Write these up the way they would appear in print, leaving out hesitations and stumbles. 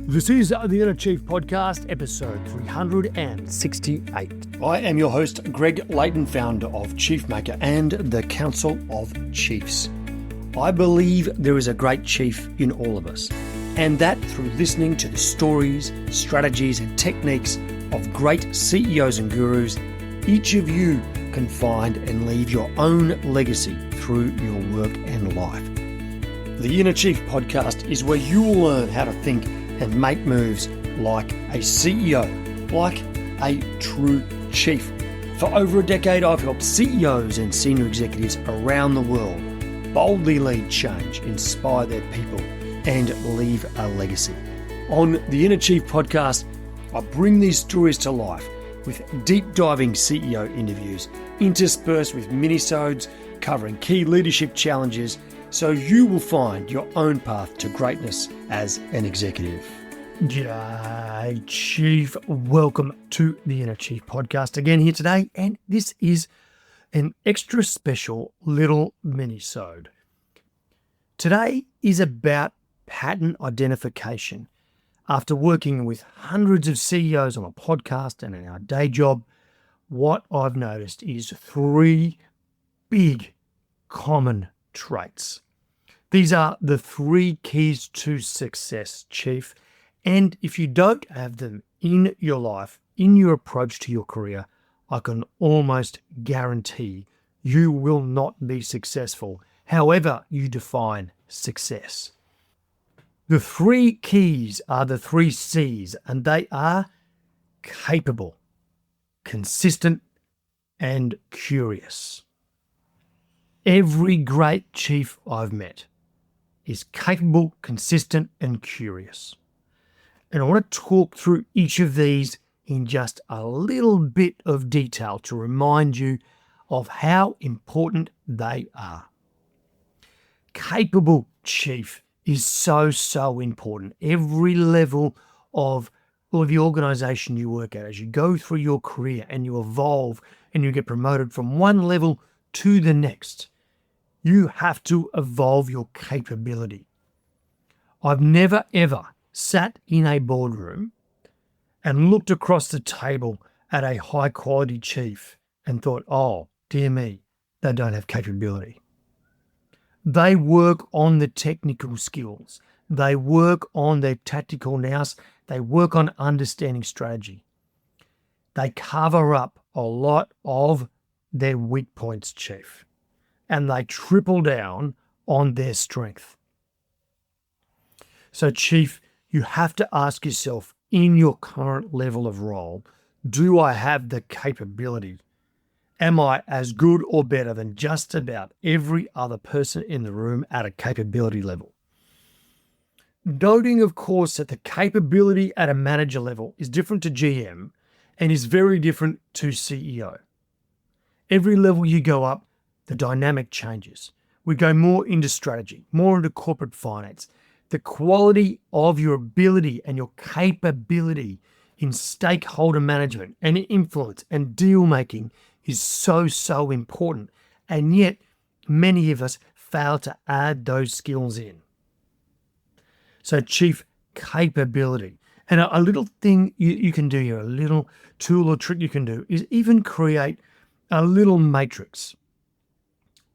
This is the Inner Chief Podcast, episode 368. I am your host, Greg Layton, founder of Chiefmaker and the Council of Chiefs. I believe there is a great chief in all of us, and that through listening to the stories, strategies, and techniques of great CEOs and gurus, each of you can find and leave your own legacy through your work and life. The Inner Chief Podcast is where you will learn how to think and make moves like a CEO, like a true chief. For over a decade, I've helped CEOs and senior executives around the world boldly lead change, inspire their people, and leave a legacy. On the Inner Chief Podcast, I bring these stories to life with deep diving CEO interviews, interspersed with minisodes covering key leadership challenges, so you will find your own path to greatness as an executive. G'day, Chief. Welcome to the Inner Chief Podcast again here today, and this is an extra special little minisode. Today is about pattern identification. After working with hundreds of CEOs on a podcast and in our day job, what I've noticed is three big common traits. These are the three keys to success, Chief. And if you don't have them in your life, in your approach to your career, I can almost guarantee you will not be successful, however you define success. The three keys are the three C's, and they are capable, consistent, and curious. Every great chief I've met is capable, consistent, and curious. And I want to talk through each of these in just a little bit of detail to remind you of how important they are. Capable chief is so important. Every level of the organization you work at, as you go through your career and you evolve and you get promoted from one level to the next, you have to evolve your capability. I've never ever sat in a boardroom and looked across the table at a high quality chief and thought, oh, dear me, they don't have capability. They work on the technical skills. They work on their tactical nous. They work on understanding strategy. They cover up a lot of their weak points, Chief, and they triple down on their strength. So, Chief, you have to ask yourself, in your current level of role, do I have the capability? Am I as good or better than just about every other person in the room at a capability level? Noting, of course, that the capability at a manager level is different to GM and is very different to CEO. Every level you go up, the dynamic changes. We go more into strategy, more into corporate finance. The quality of your ability and your capability in stakeholder management and influence and deal making is so important. And yet, many of us fail to add those skills in. So, Chief, capability. And a little thing you can do here, a little tool or trick you can do, is even create a little matrix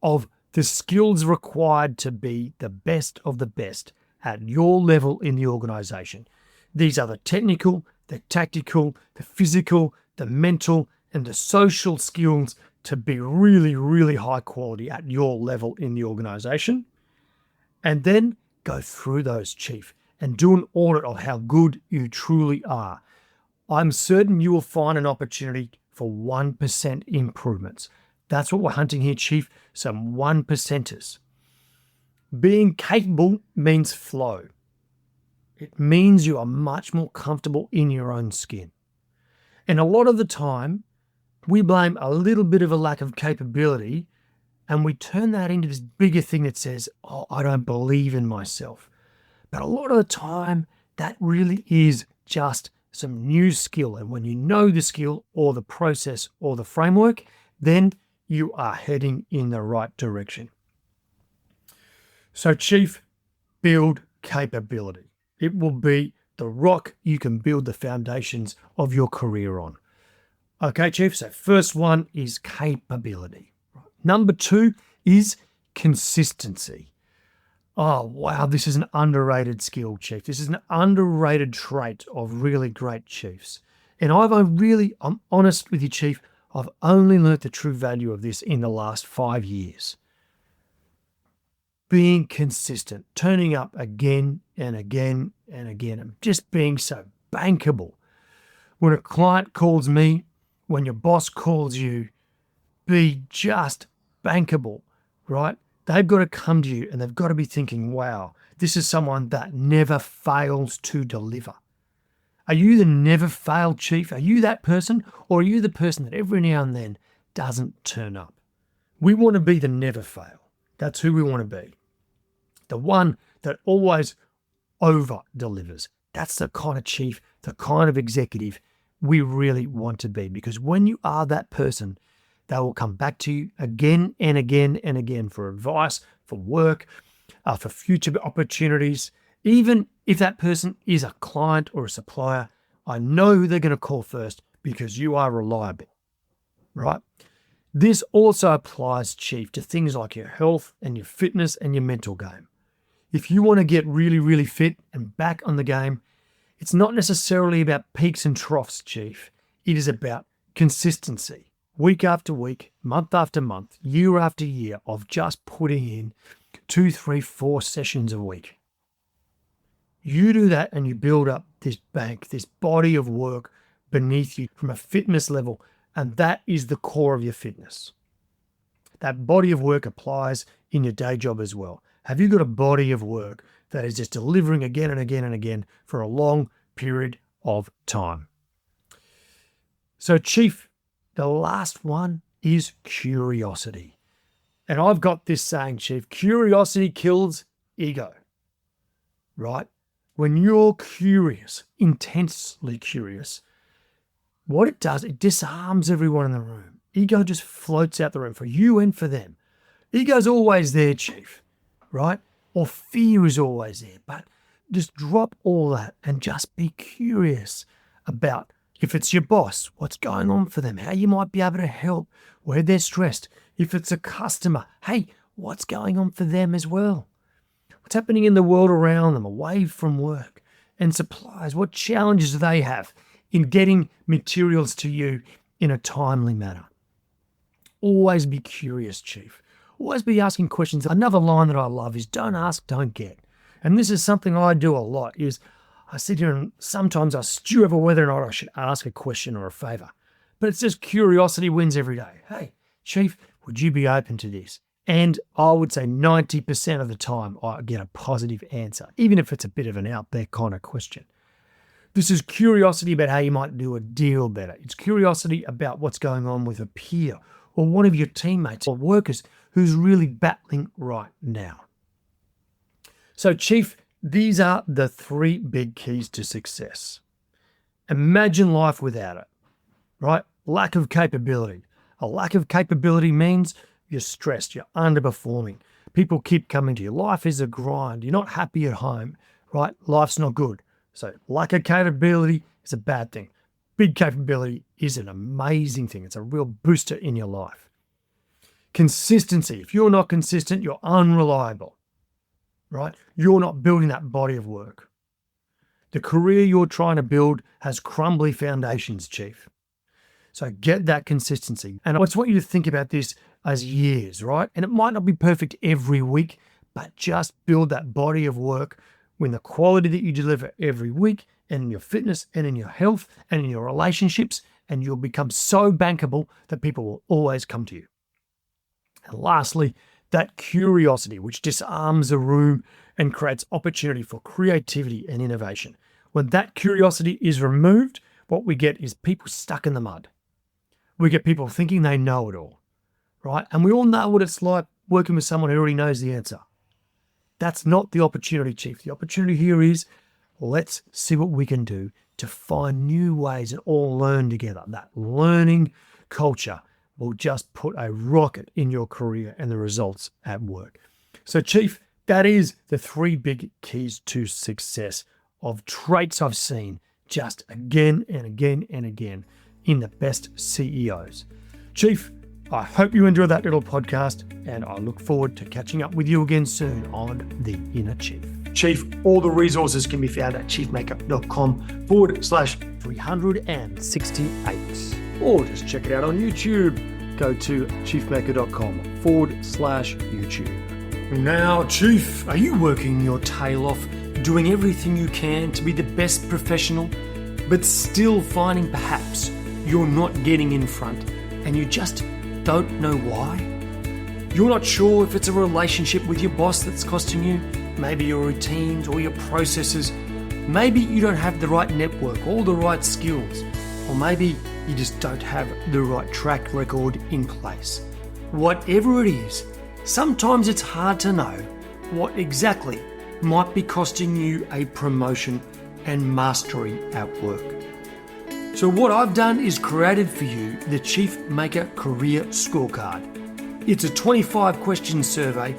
of the skills required to be the best of the best at your level in the organization. These are the technical, the tactical, the physical, the mental, and the social skills to be really high quality at your level in the organization. And then go through those, Chief, and do an audit of how good you truly are. I'm certain you will find an opportunity for 1% improvements. That's what we're hunting here, Chief, some 1%ers. Being capable means flow. It means you are much more comfortable in your own skin. And a lot of the time, we blame a little bit of a lack of capability and we turn that into this bigger thing that says, oh, I don't believe in myself. But a lot of the time, that really is just some new skill. And when you know the skill or the process or the framework, then you are heading in the right direction. So, Chief, build capability. It will be the rock you can build the foundations of your career on. Okay, Chief, so first one is capability. Number 2 is consistency. Oh, wow, this is an underrated skill, Chief. This is an underrated trait of really great chiefs. And I'm honest with you, Chief, I've only learnt the true value of this in the last 5 years. Being consistent, turning up again and again and again, and just being so bankable. When a client calls me, when your boss calls you, be just bankable, right? They've got to come to you and they've got to be thinking, wow, this is someone that never fails to deliver. Are you the never fail chief? Are you that person? Or are you the person that every now and then doesn't turn up? We want to be the never fail. That's who we want to be. The one that always over delivers. That's the kind of chief, the kind of executive we really want to be. Because when you are that person, they will come back to you again and again and again for advice, for work, for future opportunities. Even if that person is a client or a supplier, I know who they're going to call first because you are reliable, right? This also applies, Chief, to things like your health and your fitness and your mental game. If you want to get really, really fit and back on the game, it's not necessarily about peaks and troughs, Chief. It is about consistency. Week after week, month after month, year after year of just putting in 2, 3, 4 sessions a week. You do that and you build up this bank, this body of work beneath you from a fitness level, and that is the core of your fitness. That body of work applies in your day job as well. Have you got a body of work that is just delivering again and again and again for a long period of time? So, Chief, the last one is curiosity. And I've got this saying, Chief, curiosity kills ego, right? When you're curious, intensely curious, what it does, it disarms everyone in the room. Ego just floats out the room for you and for them. Ego's always there, Chief, right? Or fear is always there. But just drop all that and just be curious about, if it's your boss, what's going on for them, how you might be able to help, where they're stressed. If it's a customer, hey, what's going on for them as well? What's happening in the world around them, away from work? And suppliers, what challenges do they have in getting materials to you in a timely manner? Always be curious, Chief. Always be asking questions. Another line that I love is don't ask, don't get. And this is something I do a lot, is I sit here and sometimes I stew over whether or not I should ask a question or a favor. But it's just curiosity wins every day. Hey, Chief, would you be open to this? And I would say 90% of the time I get a positive answer, even if it's a bit of an out there kind of question. This is curiosity about how you might do a deal better. It's curiosity about what's going on with a peer or one of your teammates or workers who's really battling right now. So, Chief, these are the 3 big keys to success. Imagine life without it, right? Lack of capability. A lack of capability means you're stressed, you're underperforming. People keep coming to you. Life is a grind. You're not happy at home, right? Life's not good. So lack of capability is a bad thing. Big capability is an amazing thing. It's a real booster in your life. Consistency. If you're not consistent, you're unreliable, right? You're not building that body of work. The career you're trying to build has crumbly foundations, Chief. So get that consistency. And I just want you to think about this as years, right? And it might not be perfect every week, but just build that body of work when the quality that you deliver every week, and in your fitness and in your health and in your relationships, and you'll become so bankable that people will always come to you. And lastly, that curiosity, which disarms a room and creates opportunity for creativity and innovation. When that curiosity is removed, what we get is people stuck in the mud. We get people thinking they know it all, right? And we all know what it's like working with someone who already knows the answer. That's not the opportunity, Chief. The opportunity here is, let's see what we can do to find new ways and all learn together. That learning culture will just put a rocket in your career and the results at work. So, Chief, that is the 3 big keys to success of traits I've seen just again and again and again in the best CEOs. Chief, I hope you enjoyed that little podcast, and I look forward to catching up with you again soon on The Inner Chief. Chief, all the resources can be found at chiefmaker.com/368. Or just check it out on YouTube. Go to chiefmaker.com/YouTube. Now, Chief, are you working your tail off, doing everything you can to be the best professional, but still finding perhaps you're not getting in front and you just don't know why? You're not sure if it's a relationship with your boss that's costing you, maybe your routines or your processes, maybe you don't have the right network or the right skills, or maybe you just don't have the right track record in place. Whatever it is, sometimes it's hard to know what exactly might be costing you a promotion and mastery at work. So what I've done is created for you the Chief Maker Career Scorecard. It's a 25-question survey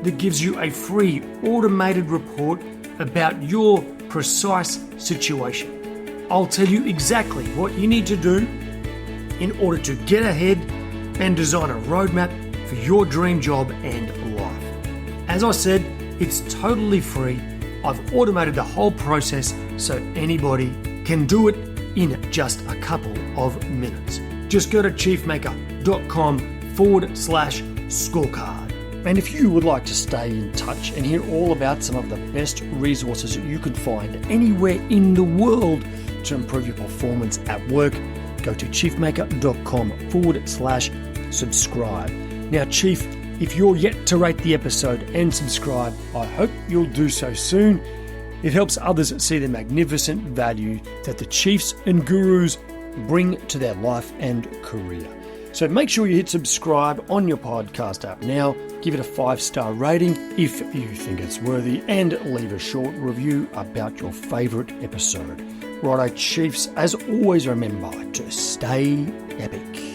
that gives you a free automated report about your precise situation. I'll tell you exactly what you need to do in order to get ahead and design a roadmap for your dream job and life. As I said, it's totally free. I've automated the whole process so anybody can do it in just a couple of minutes. Just go to chiefmaker.com/scorecard. And if you would like to stay in touch and hear all about some of the best resources you can find anywhere in the world to improve your performance at work, go to chiefmaker.com/subscribe. Now, Chief, if you're yet to rate the episode and subscribe, I hope you'll do so soon. It helps others see the magnificent value that the chiefs and gurus bring to their life and career. So make sure you hit subscribe on your podcast app now, give it a 5-star rating if you think it's worthy, and leave a short review about your favourite episode. Righto, Chiefs, as always, remember to stay epic.